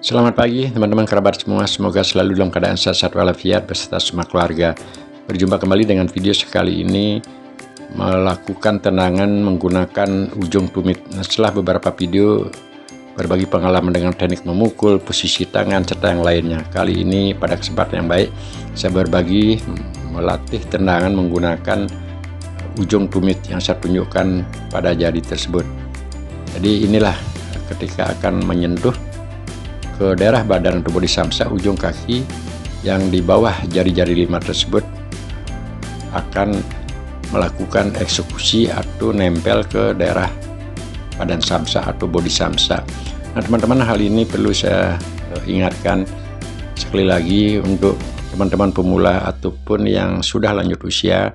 Selamat pagi teman-teman kerabat semua, semoga selalu dalam keadaan sehat walafiat beserta semua keluarga. Berjumpa kembali dengan video sekali ini melakukan tendangan menggunakan ujung tumit. Setelah beberapa video berbagi pengalaman dengan teknik memukul, posisi tangan, serta yang lainnya. Kali ini pada kesempatan yang baik saya berbagi melatih tendangan menggunakan ujung tumit yang saya tunjukkan pada jari tersebut. Jadi inilah ketika akan menyentuh ke daerah badan atau bodi samsa, ujung kaki yang di bawah jari-jari 5 tersebut akan melakukan eksekusi atau nempel ke daerah badan samsa atau bodi samsa. Nah teman-teman, hal ini perlu saya ingatkan sekali lagi untuk teman-teman pemula ataupun yang sudah lanjut usia,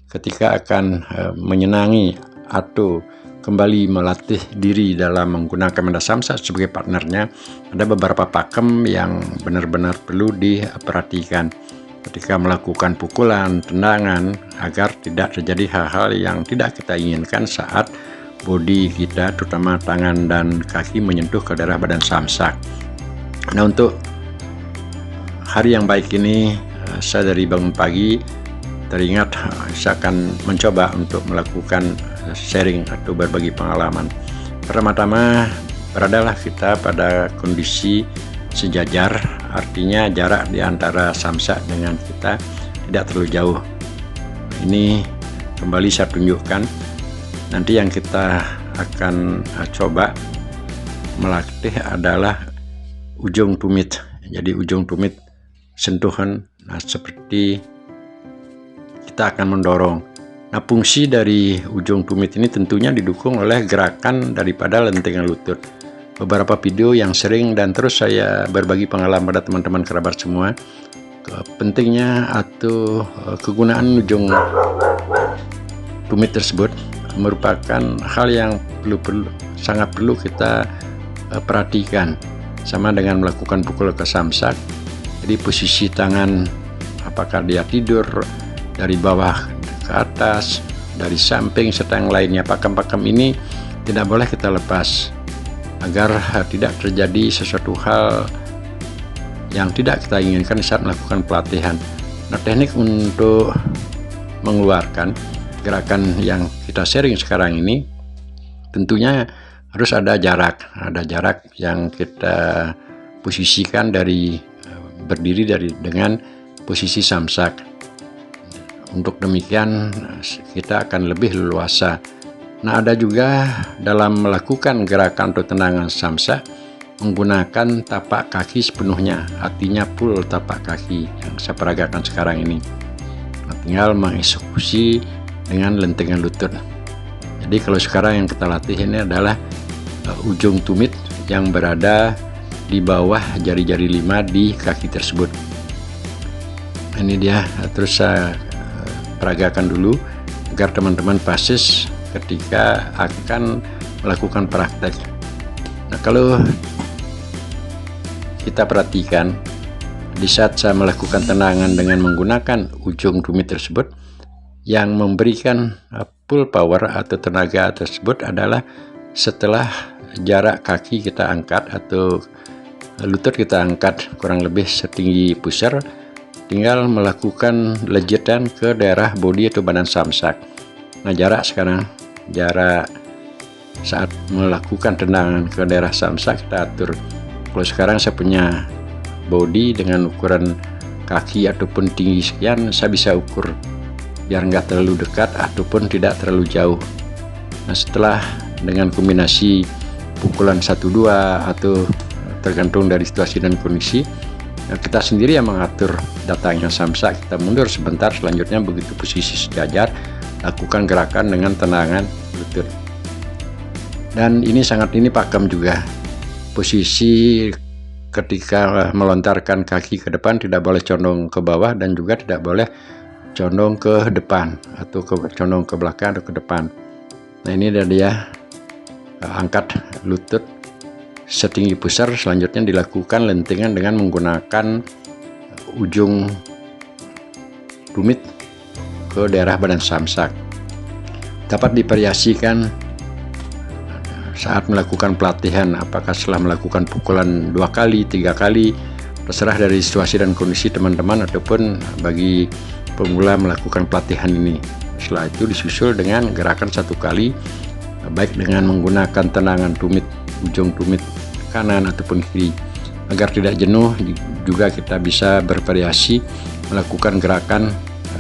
ketika akan menyenangi atau kembali melatih diri dalam menggunakan benda samsa sebagai partnernya, ada beberapa pakem yang benar-benar perlu diperhatikan ketika melakukan pukulan, tendangan, agar tidak terjadi hal-hal yang tidak kita inginkan saat bodi kita, terutama tangan dan kaki, menyentuh ke daerah badan samsak. Nah, untuk hari yang baik ini, saya dari bangun pagi teringat saya akan mencoba untuk melakukan sharing atau berbagi pengalaman. Pertama-tama, beradalah kita pada kondisi sejajar, artinya jarak di antara samsa dengan kita tidak terlalu jauh. Ini kembali saya tunjukkan. Nanti yang kita akan coba melatih adalah ujung tumit. Jadi ujung tumit sentuhan, nah seperti kita akan mendorong. Nah, fungsi dari ujung tumit ini tentunya didukung oleh gerakan daripada lentingan lutut. Beberapa video yang sering dan terus saya berbagi pengalaman pada teman-teman kerabat semua, pentingnya atau kegunaan ujung tumit tersebut merupakan hal yang sangat perlu kita perhatikan, sama dengan melakukan pukul ke samsak. Jadi posisi tangan, apakah dia tidur dari bawah ke atas, dari samping, serta yang lainnya. Pakem-pakem ini tidak boleh kita lepas agar tidak terjadi sesuatu hal yang tidak kita inginkan saat melakukan pelatihan. Nah, teknik untuk mengeluarkan gerakan yang kita sharing sekarang ini tentunya harus ada jarak yang kita posisikan dari berdiri dengan posisi samsak. Untuk demikian kita akan lebih leluasa. Nah, ada juga dalam melakukan gerakan atau tendangan samsa menggunakan tapak kaki sepenuhnya, artinya full tapak kaki yang saya peragakan sekarang ini. Nah, tinggal mengeksekusi dengan lentingan lutut. Jadi kalau sekarang yang kita latih ini adalah ujung tumit yang berada di bawah jari-jari 5 di kaki tersebut. Ini dia, terus saya peragakan dulu agar teman-teman pasis ketika akan melakukan praktek. Nah, kalau kita perhatikan di saat saya melakukan tendangan dengan menggunakan ujung tumit tersebut, yang memberikan full power atau tenaga tersebut adalah setelah jarak kaki kita angkat atau lutut kita angkat kurang lebih setinggi pusar, tinggal melakukan lejetan ke daerah bodi atau badan samsak. Nah, jarak saat melakukan tendangan ke daerah samsak kita atur. Kalau sekarang saya punya bodi dengan ukuran kaki ataupun tinggi sekian, saya bisa ukur biar nggak terlalu dekat ataupun tidak terlalu jauh. Nah, setelah dengan kombinasi pukulan 1-2 atau tergantung dari situasi dan kondisi, kita sendiri yang mengatur datangnya samsa. Kita mundur sebentar, selanjutnya begitu posisi sejajar, lakukan gerakan dengan tendangan lutut. Dan ini pakem juga. Posisi ketika melontarkan kaki ke depan tidak boleh condong ke bawah dan juga tidak boleh condong ke depan atau condong ke belakang atau ke depan. Nah, ini dia angkat lutut setinggi pusar, selanjutnya dilakukan lentingan dengan menggunakan ujung tumit ke daerah badan samsak. Dapat divariasikan saat melakukan pelatihan, apakah setelah melakukan pukulan 2 kali, 3 kali, terserah dari situasi dan kondisi teman-teman, ataupun bagi pemula melakukan pelatihan ini. Setelah itu disusul dengan gerakan 1 kali, baik dengan menggunakan tendangan tumit, ujung tumit kanan ataupun kiri. Agar tidak jenuh, juga kita bisa bervariasi melakukan gerakan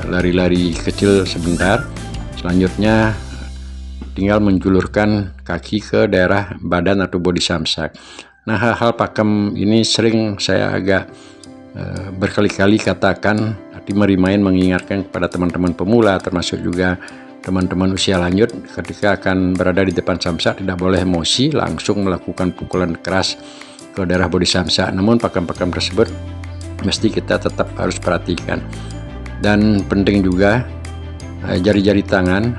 lari-lari kecil sebentar. Selanjutnya tinggal menjulurkan kaki ke daerah badan atau body samsak. Nah, hal-hal pakem ini sering saya agak berkali-kali katakan, arti merimain, mengingatkan kepada teman-teman pemula, termasuk juga teman-teman usia lanjut, ketika akan berada di depan samsak tidak boleh emosi langsung melakukan pukulan keras ke daerah body samsak. Namun pakem-pakem tersebut mesti kita tetap harus perhatikan. Dan penting juga jari-jari tangan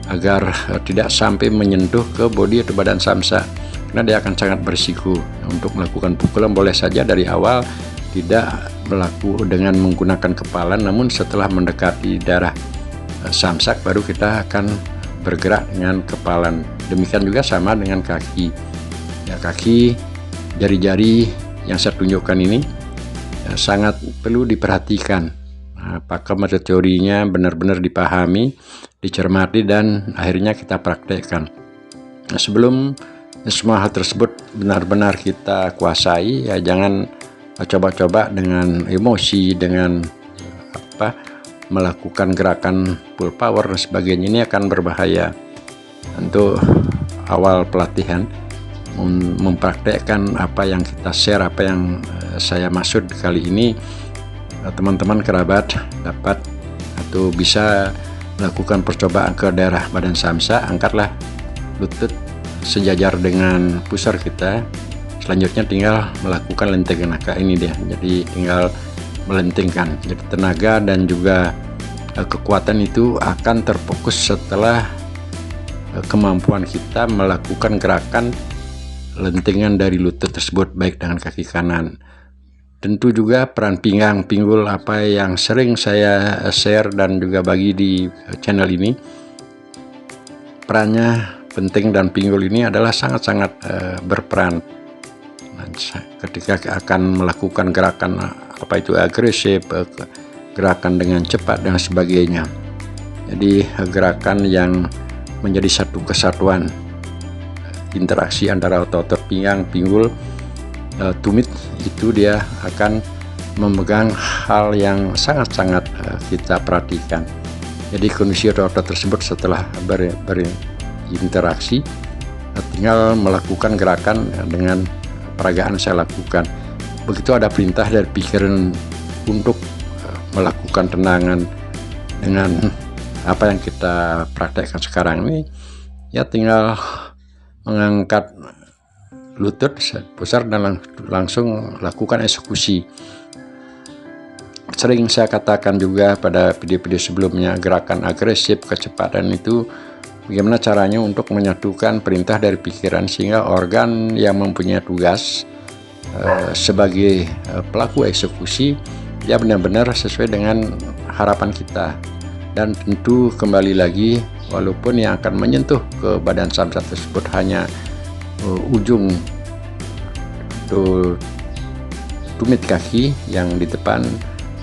agar tidak sampai menyentuh ke bodi atau badan samsak, karena dia akan sangat berisiko. Untuk melakukan pukulan boleh saja dari awal tidak dengan menggunakan kepala, namun setelah mendekati daerah samsak baru kita akan bergerak dengan kepala. Demikian juga sama dengan kaki. Ya, kaki, jari-jari yang saya tunjukkan ini sangat perlu diperhatikan. Pakem atau teorinya benar-benar dipahami, dicermati, dan akhirnya kita praktekkan. Nah, sebelum semua hal tersebut benar-benar kita kuasai, ya jangan coba-coba dengan emosi, dengan melakukan gerakan full power dan sebagainya. Ini akan berbahaya. Untuk awal pelatihan mempraktekkan apa yang kita share, apa yang saya maksud kali ini, teman-teman kerabat dapat atau bisa melakukan percobaan ke daerah badan samsak. Angkatlah lutut sejajar dengan pusar kita. Selanjutnya tinggal melakukan lentingan. Ini dia, jadi tinggal melentingkan. Jadi tenaga dan juga kekuatan itu akan terfokus setelah kemampuan kita melakukan gerakan lentingan dari lutut tersebut, baik dengan kaki kanan. Tentu juga peran pinggang, pinggul, apa yang sering saya share dan juga bagi di channel ini, perannya penting, dan pinggul ini adalah sangat-sangat berperan ketika akan melakukan gerakan apa itu agresif, gerakan dengan cepat dan sebagainya. Jadi gerakan yang menjadi satu kesatuan, interaksi antara otot-otot pinggang, pinggul, tumit, itu dia akan memegang hal yang sangat-sangat kita perhatikan. Jadi kondisi otot tersebut setelah berinteraksi, tinggal melakukan gerakan dengan peragaan saya lakukan. Begitu ada perintah dari pikiran untuk melakukan tendangan dengan apa yang kita praktekkan sekarang ini, ya tinggal mengangkat lutut pusar dan langsung lakukan eksekusi. Sering saya katakan juga pada video-video sebelumnya, gerakan agresif, kecepatan itu bagaimana caranya untuk menyatukan perintah dari pikiran, sehingga organ yang mempunyai tugas sebagai pelaku eksekusi, dia benar-benar sesuai dengan harapan kita. Dan tentu kembali lagi, walaupun yang akan menyentuh ke badan samsak tersebut hanya ujung tumit kaki yang di depan,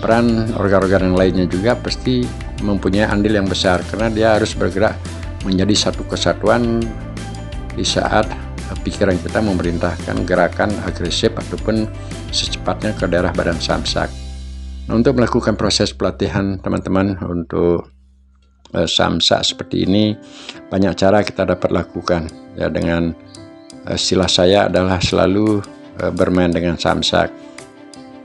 peran organ-organ yang lainnya juga pasti mempunyai andil yang besar, karena dia harus bergerak menjadi satu kesatuan di saat pikiran kita memerintahkan gerakan agresif ataupun secepatnya ke daerah badan samsak. Nah, untuk melakukan proses pelatihan teman-teman untuk samsak seperti ini, banyak cara kita dapat lakukan. Ya, dengan istilah saya adalah selalu bermain dengan samsak.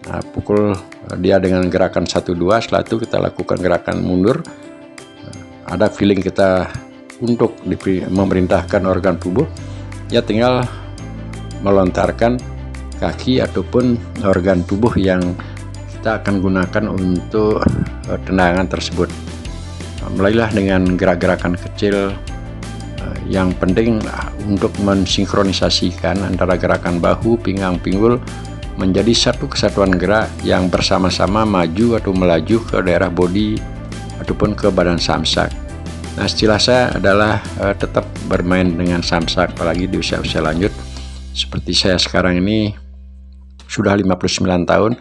Nah, pukul dia dengan gerakan 1-2, setelah itu kita lakukan gerakan mundur. Ada feeling kita untuk memerintahkan organ tubuh, ya tinggal melontarkan kaki ataupun organ tubuh yang kita akan gunakan untuk tendangan tersebut. Mulailah dengan gerak-gerakan kecil. Yang penting untuk mensinkronisasikan antara gerakan bahu, pinggang, pinggul menjadi satu kesatuan gerak yang bersama-sama maju atau melaju ke daerah bodi ataupun ke badan samsak. Nah, istilah saya adalah tetap bermain dengan samsak, apalagi di usia-usia lanjut seperti saya sekarang ini sudah 59 tahun.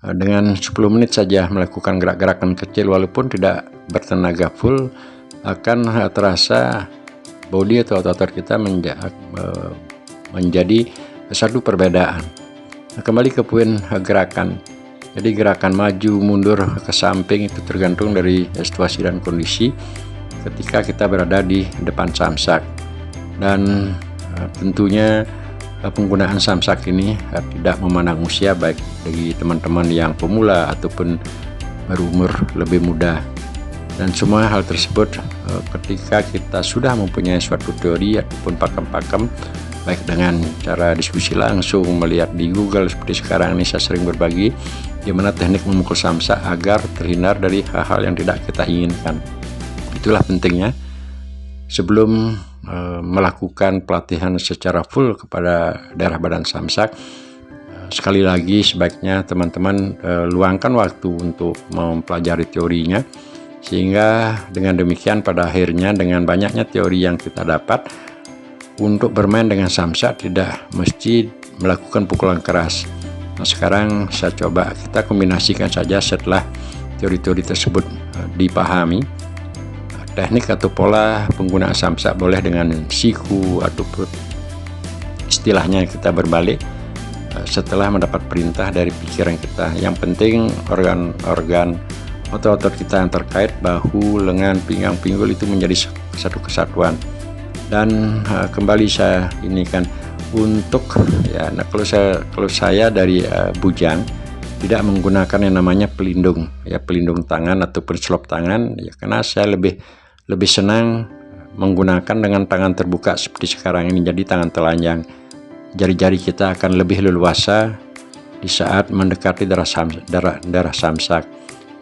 Dengan 10 menit saja melakukan gerak-gerakan kecil walaupun tidak bertenaga full, akan terasa body atau otot kita menjadi satu perbedaan. Nah, kembali ke poin gerakan. Jadi gerakan maju mundur ke samping itu tergantung dari situasi dan kondisi ketika kita berada di depan samsak. Dan tentunya penggunaan samsak ini tidak memandang usia, baik bagi teman-teman yang pemula ataupun berumur lebih muda. Dan semua hal tersebut ketika kita sudah mempunyai suatu teori ataupun pakem-pakem, baik dengan cara diskusi langsung, melihat di Google seperti sekarang ini saya sering berbagi gimana teknik memukul samsak agar terhindar dari hal-hal yang tidak kita inginkan. Itulah pentingnya sebelum melakukan pelatihan secara full kepada daerah badan samsak. Sekali lagi sebaiknya teman-teman luangkan waktu untuk mempelajari teorinya, sehingga dengan demikian pada akhirnya dengan banyaknya teori yang kita dapat untuk bermain dengan samsak tidak mesti melakukan pukulan keras. Nah, sekarang saya coba kita kombinasikan saja setelah teori-teori tersebut dipahami. Teknik atau pola penggunaan samsak boleh dengan siku ataupun istilahnya kita berbalik setelah mendapat perintah dari pikiran kita. Yang penting organ-organ otot-otot kita yang terkait, bahu, lengan, pinggang, pinggul itu menjadi satu kesatuan. Dan kembali saya ini kan untuk ya, nah kalau saya dari bujang tidak menggunakan yang namanya pelindung ya, pelindung tangan ataupun selop tangan ya, karena saya lebih senang menggunakan dengan tangan terbuka seperti sekarang ini. Jadi tangan telanjang, jari-jari kita akan lebih leluasa di saat mendekati darah samsak.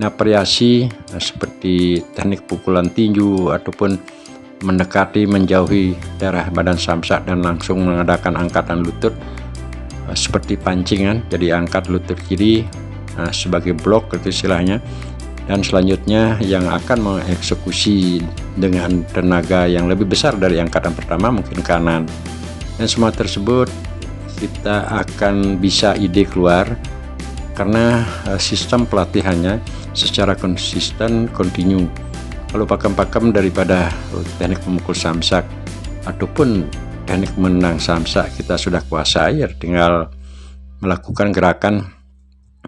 Nah, variasi seperti teknik pukulan tinju ataupun mendekati menjauhi daerah badan samsak dan langsung mengadakan angkatan lutut seperti pancingan, jadi angkat lutut kiri sebagai blok itu istilahnya. Dan selanjutnya yang akan mengeksekusi dengan tenaga yang lebih besar dari angkatan pertama mungkin kanan. Dan semua tersebut kita akan bisa ide keluar karena sistem pelatihannya secara konsisten, kontinu. Kalau pakem-pakem daripada teknik memukul samsak ataupun teknik menang samsak kita sudah kuasai, tinggal melakukan gerakan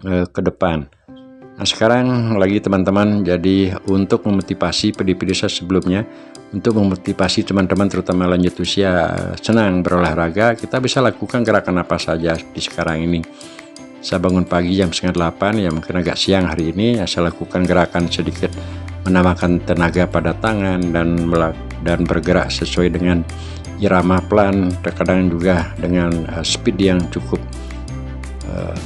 ke depan. Nah, sekarang lagi teman-teman, jadi untuk memotivasi video saya sebelumnya, untuk memotivasi teman-teman terutama lanjut usia senang berolahraga, kita bisa lakukan gerakan apa saja di sekarang ini. Saya bangun pagi jam 7:30, ya mungkin agak siang hari ini, ya, saya lakukan gerakan sedikit menambahkan tenaga pada tangan dan bergerak sesuai dengan irama pelan, terkadang juga dengan speed yang cukup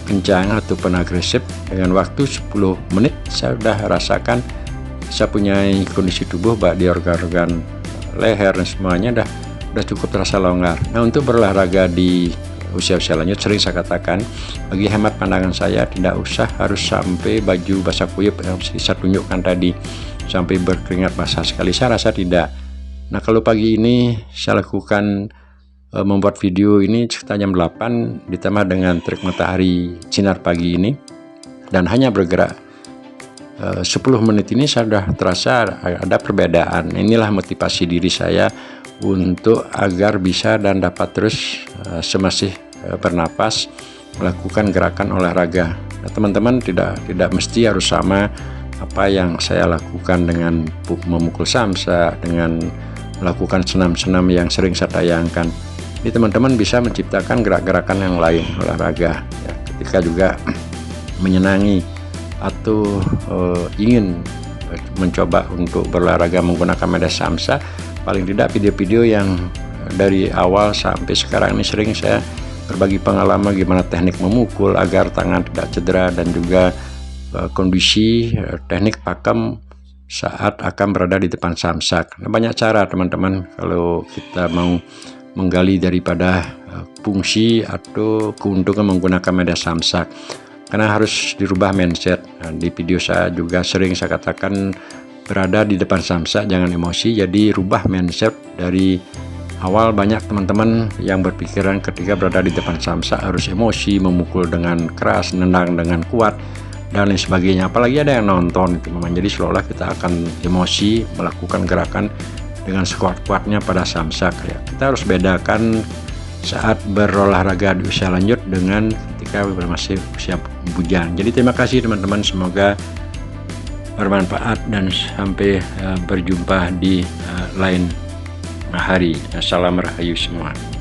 kencang ataupun agresif. Dengan waktu 10 menit saya sudah rasakan saya punya kondisi tubuh baik di organ-organ leher dan semuanya udah cukup terasa longgar. Nah, untuk berolahraga di usia-usia lanjut sering saya katakan, bagi hemat pandangan saya tidak usah harus sampai baju basah kuyup yang saya tunjukkan tadi sampai berkeringat basah sekali, saya rasa tidak. Nah, kalau pagi ini saya lakukan membuat video ini sekitar jam 8 ditambah dengan terik matahari sinar pagi ini dan hanya bergerak 10 menit ini, saya sudah terasa ada perbedaan. Inilah motivasi diri saya untuk agar bisa dan dapat terus semasih bernapas melakukan gerakan olahraga. Nah, teman-teman tidak mesti harus sama apa yang saya lakukan dengan memukul samsak, dengan melakukan senam-senam yang sering saya tayangkan. Jadi teman-teman bisa menciptakan gerak-gerakan yang lain olahraga ya, ketika juga menyenangi atau ingin mencoba untuk berolahraga menggunakan media samsak. Paling tidak video-video yang dari awal sampai sekarang ini sering saya berbagi pengalaman gimana teknik memukul agar tangan tidak cedera dan juga kondisi teknik pakem saat akan berada di depan samsak. Nah, banyak cara teman-teman kalau kita mau menggali daripada fungsi atau keuntungan menggunakan media samsak, karena harus dirubah mindset. Nah, di video saya juga sering saya katakan berada di depan samsak jangan emosi. Jadi rubah mindset dari awal. Banyak teman-teman yang berpikiran ketika berada di depan samsak harus emosi, memukul dengan keras, nendang dengan kuat dan lain sebagainya. Apalagi ada yang nonton gitu, memang jadi seolah kita akan emosi melakukan gerakan dengan sekuat-kuatnya pada samsak ya. Kita harus bedakan saat berolahraga di usia lanjut dengan ketika masih usia bujang. Jadi terima kasih teman-teman, semoga bermanfaat dan sampai berjumpa di lain hari. Salam rahayu semua.